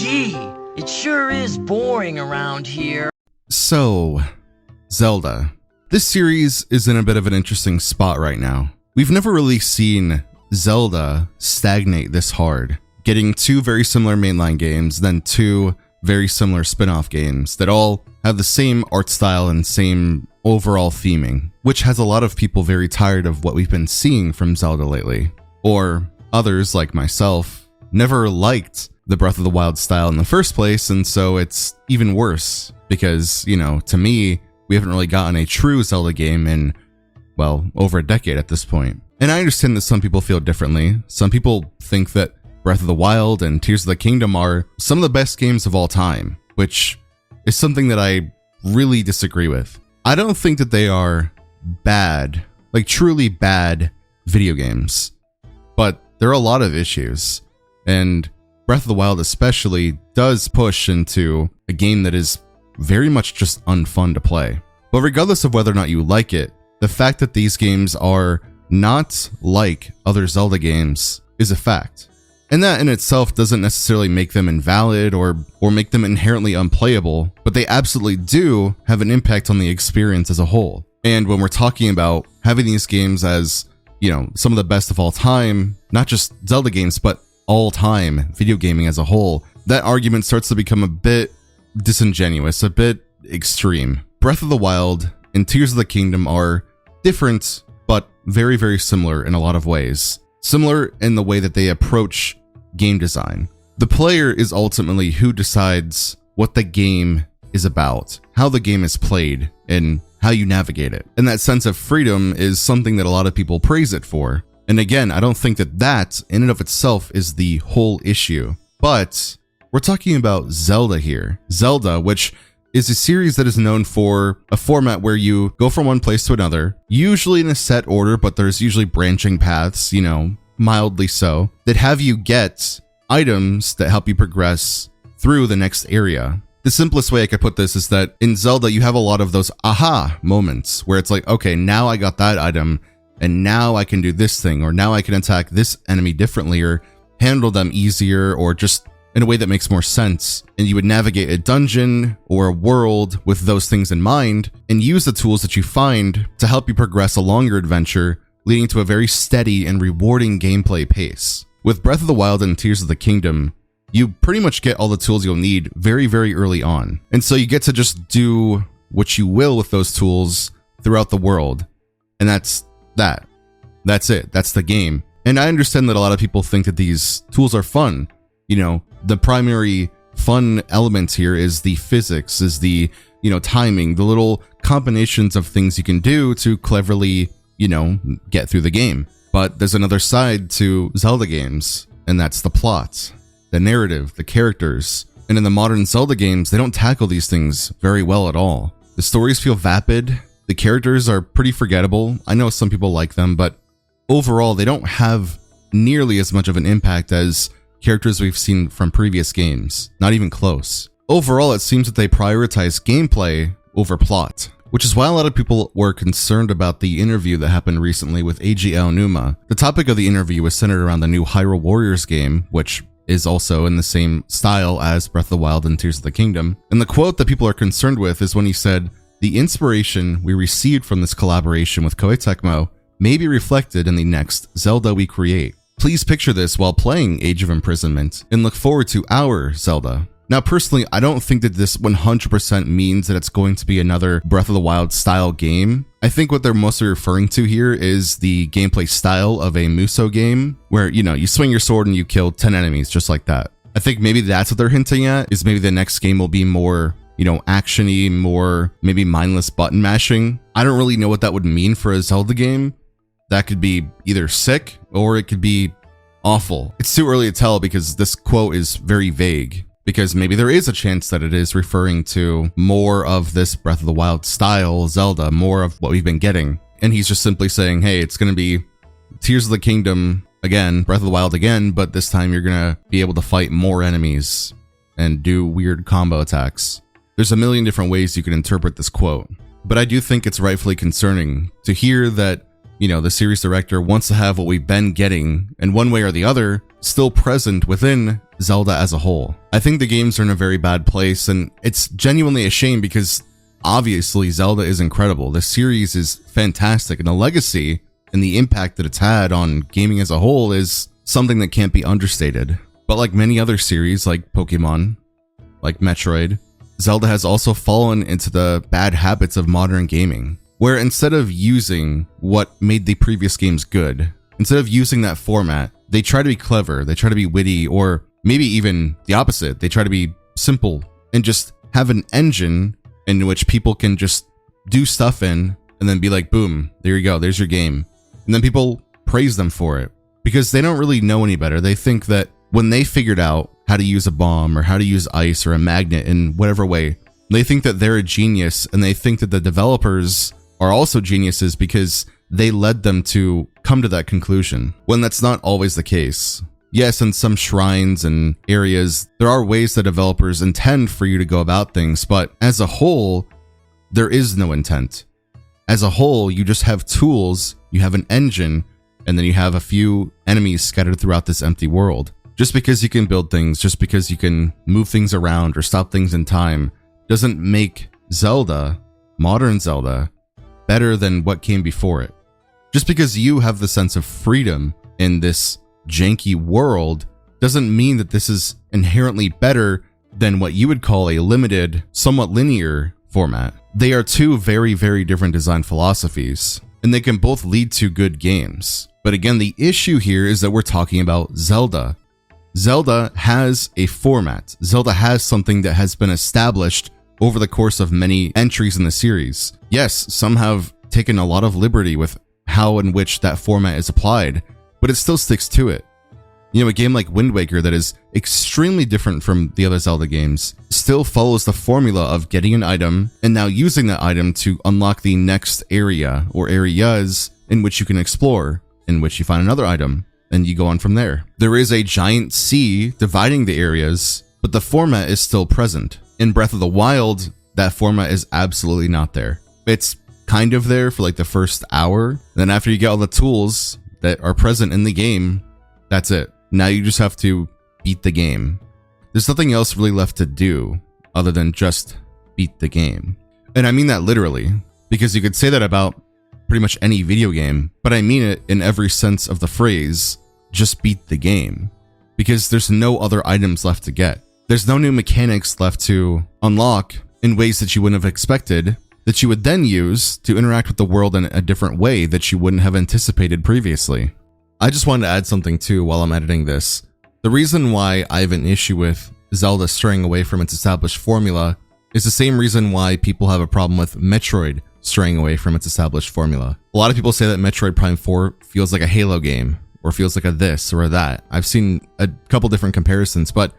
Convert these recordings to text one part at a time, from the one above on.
Gee, it sure is boring around here. So, Zelda. This series is in a bit of an interesting spot right now. We've never really seen Zelda stagnate this hard, getting two very similar mainline games, then two very similar spin-off games that all have the same art style and same overall theming, which has a lot of people very tired of what we've been seeing from Zelda lately. Or others, like myself, never liked the Breath of the Wild style in the first place, and so it's even worse because, to me, we haven't really gotten a true Zelda game in, well, over a decade at this point. And I understand that some people feel differently. Some people think that Breath of the Wild and Tears of the Kingdom are some of the best games of all time, which is something that I really disagree with. I don't think that they are bad, like truly bad video games, but there are a lot of issues. And Breath of the Wild especially does push into a game that is very much just unfun to play. But regardless of whether or not you like it, the fact that these games are not like other Zelda games is a fact. And that in itself doesn't necessarily make them invalid or make them inherently unplayable, but they absolutely do have an impact on the experience as a whole. And when we're talking about having these games as, some of the best of all time, not just Zelda games, but all time video gaming as a whole, that argument starts to become a bit disingenuous, a bit extreme. Breath of the Wild and Tears of the Kingdom are different, but very, very similar in a lot of ways. Similar in the way that they approach game design. The player is ultimately who decides what the game is about, how the game is played, and how you navigate it. And that sense of freedom is something that a lot of people praise it for. And again, I don't think that in and of itself is the whole issue. But we're talking about Zelda here. Zelda, which is a series that is known for a format where you go from one place to another, usually in a set order, but there's usually branching paths, mildly so, that have you get items that help you progress through the next area. The simplest way I could put this is that in Zelda, you have a lot of those aha moments where it's like, okay, now I got that item and now I can do this thing, or now I can attack this enemy differently or handle them easier or just in a way that makes more sense. And you would navigate a dungeon or a world with those things in mind and use the tools that you find to help you progress along your adventure, leading to a very steady and rewarding gameplay pace. With Breath of the Wild and Tears of the Kingdom, you pretty much get all the tools you'll need very, very early on. And so you get to just do what you will with those tools throughout the world. And that's that. That's it. That's the game. And I understand that a lot of people think that these tools are fun. The primary fun element here is the physics, is the, timing, the little combinations of things you can do to cleverly get through the game. But there's another side to Zelda games, and that's the plot, the narrative, the characters. And in the modern Zelda games, they don't tackle these things very well at all. The stories feel vapid, the characters are pretty forgettable. I know some people like them, but overall, they don't have nearly as much of an impact as characters we've seen from previous games. Not even close. Overall, it seems that they prioritize gameplay over plot, which is why a lot of people were concerned about the interview that happened recently with Eiji Aonuma. The topic of the interview was centered around the new Hyrule Warriors game, which is also in the same style as Breath of the Wild and Tears of the Kingdom. And the quote that people are concerned with is when he said, "The inspiration we received from this collaboration with Koei Tecmo may be reflected in the next Zelda we create. Please picture this while playing Age of Imprisonment and look forward to our Zelda." Now, personally, I don't think that this 100% means that it's going to be another Breath of the Wild style game. I think what they're mostly referring to here is the gameplay style of a Musou game where, you swing your sword and you kill 10 enemies just like that. I think maybe that's what they're hinting at, is maybe the next game will be more, action-y, more maybe mindless button mashing. I don't really know what that would mean for a Zelda game. That could be either sick or it could be awful. It's too early to tell because this quote is very vague. Because maybe there is a chance that it is referring to more of this Breath of the Wild style Zelda, more of what we've been getting. And he's just simply saying, hey, it's going to be Tears of the Kingdom again, Breath of the Wild again, but this time you're going to be able to fight more enemies and do weird combo attacks. There's a million different ways you can interpret this quote, but I do think it's rightfully concerning to hear that, the series director wants to have what we've been getting, and one way or the other, still present within Zelda as a whole. I think the games are in a very bad place, and it's genuinely a shame because obviously Zelda is incredible. The series is fantastic, and the legacy and the impact that it's had on gaming as a whole is something that can't be understated. But like many other series like Pokemon, like Metroid, Zelda has also fallen into the bad habits of modern gaming, where instead of using what made the previous games good, instead of using that format, they try to be clever, they try to be witty, or maybe even the opposite. They try to be simple and just have an engine in which people can just do stuff in and then be like, boom, there you go, there's your game. And then people praise them for it because they don't really know any better. They think that when they figured out how to use a bomb or how to use ice or a magnet in whatever way, they think that they're a genius, and they think that the developers are also geniuses because they led them to come to that conclusion, when that's not always the case. Yes, in some shrines and areas, there are ways that developers intend for you to go about things, but as a whole, there is no intent. As a whole, you just have tools, you have an engine, and then you have a few enemies scattered throughout this empty world. Just because you can build things, just because you can move things around or stop things in time, doesn't make Zelda, modern Zelda, better than what came before it. Just because you have the sense of freedom in this janky world doesn't mean that this is inherently better than what you would call a limited, somewhat linear format. They are two very, very different design philosophies, and they can both lead to good games. But again, the issue here is that we're talking about Zelda. Zelda has a format. Zelda has something that has been established over the course of many entries in the series. Yes, some have taken a lot of liberty with how and which that format is applied, but it still sticks to it. You know, a game like Wind Waker that is extremely different from the other Zelda games still follows the formula of getting an item and now using that item to unlock the next area or areas in which you can explore, in which you find another item, and you go on from there. There is a giant sea dividing the areas, but the format is still present. In Breath of the Wild, that format is absolutely not there. It's kind of there for like the first hour. Then after you get all the tools that are present in the game, that's it. Now you just have to beat the game. There's nothing else really left to do other than just beat the game. And I mean that literally, because you could say that about pretty much any video game, but I mean it in every sense of the phrase, just beat the game. Because there's no other items left to get. There's no new mechanics left to unlock in ways that you wouldn't have expected, that you would then use to interact with the world in a different way that you wouldn't have anticipated previously. I just wanted to add something too while I'm editing this. The reason why I have an issue with Zelda straying away from its established formula is the same reason why people have a problem with Metroid straying away from its established formula. A lot of people say that Metroid Prime 4 feels like a Halo game, or feels like a this or a that. I've seen a couple different comparisons, but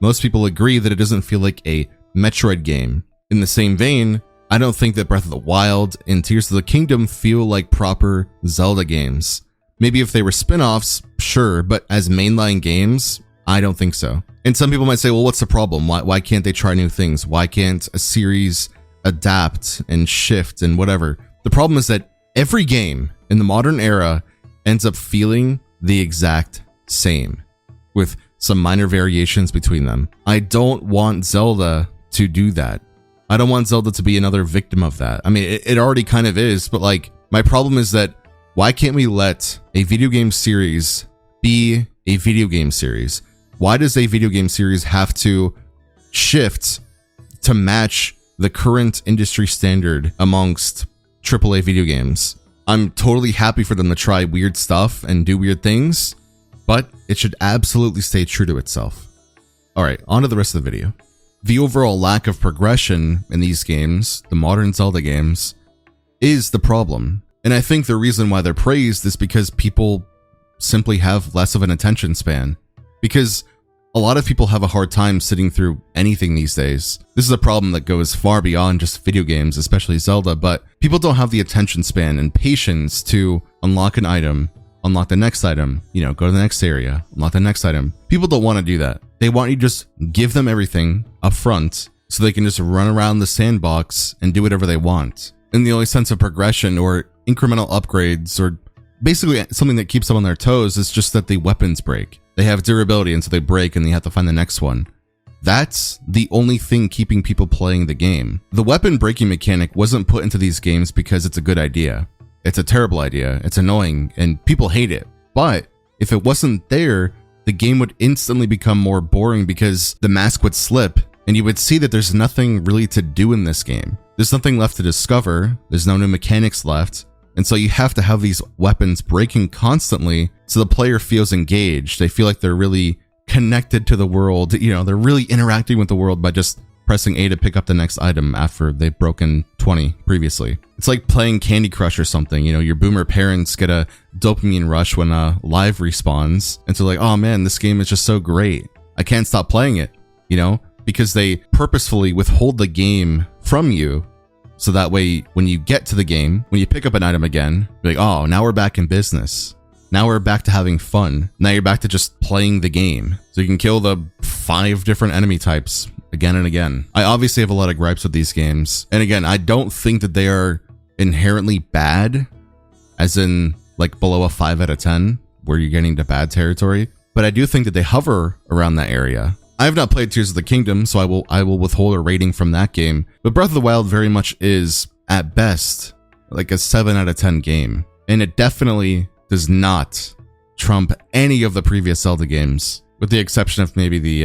most people agree that it doesn't feel like a Metroid game. In the same vein, I don't think that Breath of the Wild and Tears of the Kingdom feel like proper Zelda games. Maybe if they were spin-offs, sure, but as mainline games, I don't think so. And some people might say, well, what's the problem? Why can't they try new things? Why can't a series adapt and shift and whatever? The problem is that every game in the modern era ends up feeling the exact same, with some minor variations between them. I don't want Zelda to do that. I don't want Zelda to be another victim of that. I mean, it already kind of is, but like, my problem is that why can't we let a video game series be a video game series? Why does a video game series have to shift to match the current industry standard amongst AAA video games? I'm totally happy for them to try weird stuff and do weird things, but it should absolutely stay true to itself. Alright, on to the rest of the video. The overall lack of progression in these games, the modern Zelda games, is the problem. And I think the reason why they're praised is because people simply have less of an attention span. Because a lot of people have a hard time sitting through anything these days. This is a problem that goes far beyond just video games, especially Zelda, but people don't have the attention span and patience to unlock an item, unlock the next item, go to the next area, unlock the next item. People don't want to do that. They want you to just give them everything up front so they can just run around the sandbox and do whatever they want. And the only sense of progression or incremental upgrades or basically something that keeps them on their toes is just that the weapons break. They have durability until they break and you have to find the next one. That's the only thing keeping people playing the game. The weapon breaking mechanic wasn't put into these games because it's a good idea. It's a terrible idea. It's annoying and people hate it. But if it wasn't there, the game would instantly become more boring because the mask would slip and you would see that there's nothing really to do in this game. There's nothing left to discover. There's no new mechanics left. And so you have to have these weapons breaking constantly so the player feels engaged. They feel like they're really connected to the world. You know, they're really interacting with the world by just pressing A to pick up the next item after they've broken 20 previously. It's like playing Candy Crush or something. You know, your boomer parents get a dopamine rush when live respawns. And so like, oh man, this game is just so great. I can't stop playing it, you know, because they purposefully withhold the game from you. So that way, when you get to the game, when you pick up an item again, you're like, oh, now we're back in business. Now we're back to having fun. Now you're back to just playing the game. So you can kill the 5 different enemy types again and again. I obviously have a lot of gripes with these games. And again, I don't think that they are inherently bad, as in like below a 5 out of 10, where you're getting to bad territory. But I do think that they hover around that area. I have not played Tears of the Kingdom, so I will withhold a rating from that game. But Breath of the Wild very much is, at best, like a 7 out of 10 game. And it definitely does not trump any of the previous Zelda games, with the exception of maybe the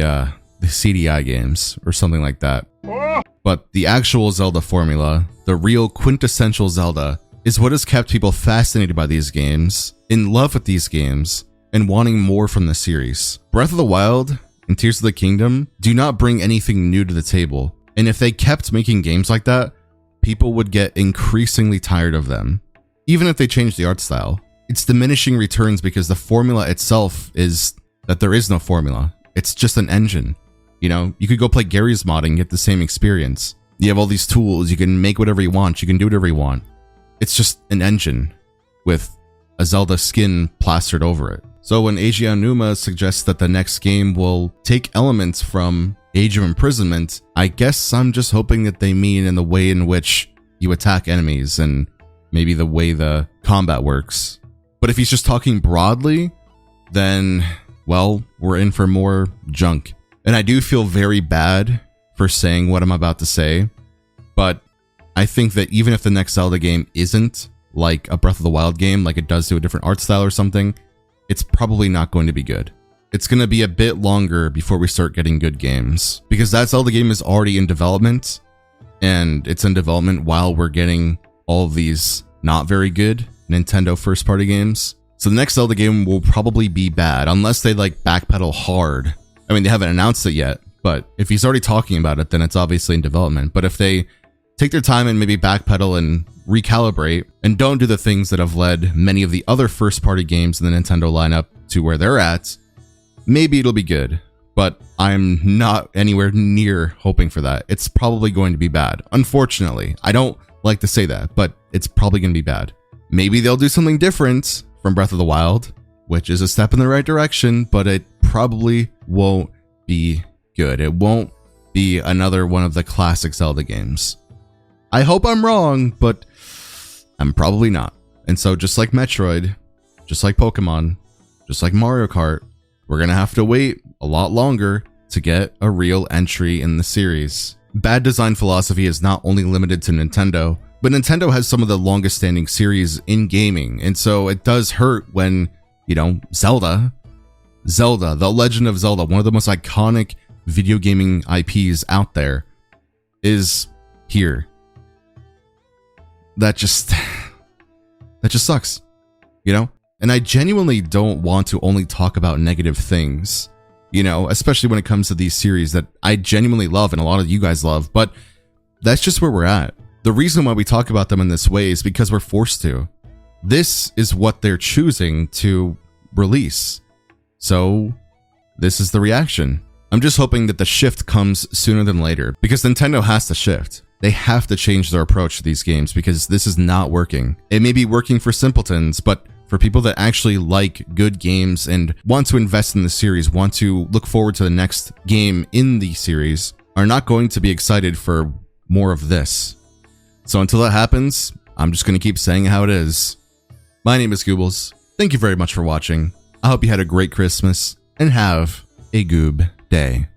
CDI games or something like that. But the actual Zelda formula, the real quintessential Zelda, is what has kept people fascinated by these games, in love with these games, and wanting more from the series. Breath of the Wild and Tears of the Kingdom do not bring anything new to the table. And if they kept making games like that, people would get increasingly tired of them. Even if they changed the art style. It's diminishing returns because the formula itself is that there is no formula. It's just an engine. You know, you could go play Gary's Mod and get the same experience. You have all these tools, you can make whatever you want, you can do whatever you want. It's just an engine with a Zelda skin plastered over it. So when Eiji Aonuma suggests that the next game will take elements from Age of Imprisonment, I guess I'm just hoping that they mean in the way in which you attack enemies and maybe the way the combat works. But if he's just talking broadly, then, well, we're in for more junk. And I do feel very bad for saying what I'm about to say, but I think that even if the next Zelda game isn't like a Breath of the Wild game, like it does to a different art style or something, it's probably not going to be good. It's going to be a bit longer before we start getting good games, because that Zelda game is already in development, and it's in development while we're getting all of these not very good Nintendo first-party games. So the next Zelda game will probably be bad, unless they like backpedal hard. I mean, they haven't announced it yet, but if he's already talking about it, then it's obviously in development. But if they take their time and maybe backpedal and recalibrate and don't do the things that have led many of the other first-party games in the Nintendo lineup to where they're at, maybe it'll be good. But I'm not anywhere near hoping for that. It's probably going to be bad. Unfortunately, I don't like to say that, but it's probably going to be bad. Maybe they'll do something different from Breath of the Wild, which is a step in the right direction, but it probably won't be good. It won't be another one of the classic Zelda games. I hope I'm wrong, but I'm probably not. And so just like Metroid, just like Pokemon, just like Mario Kart, we're going to have to wait a lot longer to get a real entry in the series. Bad design philosophy is not only limited to Nintendo, but Nintendo has some of the longest standing series in gaming. And so it does hurt when, you know, Zelda, The Legend of Zelda, one of the most iconic video gaming IPs out there, is here. That just sucks, you know? And I genuinely don't want to only talk about negative things, you know, especially when it comes to these series that I genuinely love and a lot of you guys love, but that's just where we're at. The reason why we talk about them in this way is because we're forced to. This is what they're choosing to release. So this is the reaction. I'm just hoping that the shift comes sooner than later, because Nintendo has to shift. They have to change their approach to these games because this is not working. It may be working for simpletons, but for people that actually like good games and want to invest in the series, want to look forward to the next game in the series, are not going to be excited for more of this. So until that happens, I'm just going to keep saying how it is. My name is Goobles. Thank you very much for watching. I hope you had a great Christmas, and have a Goob day.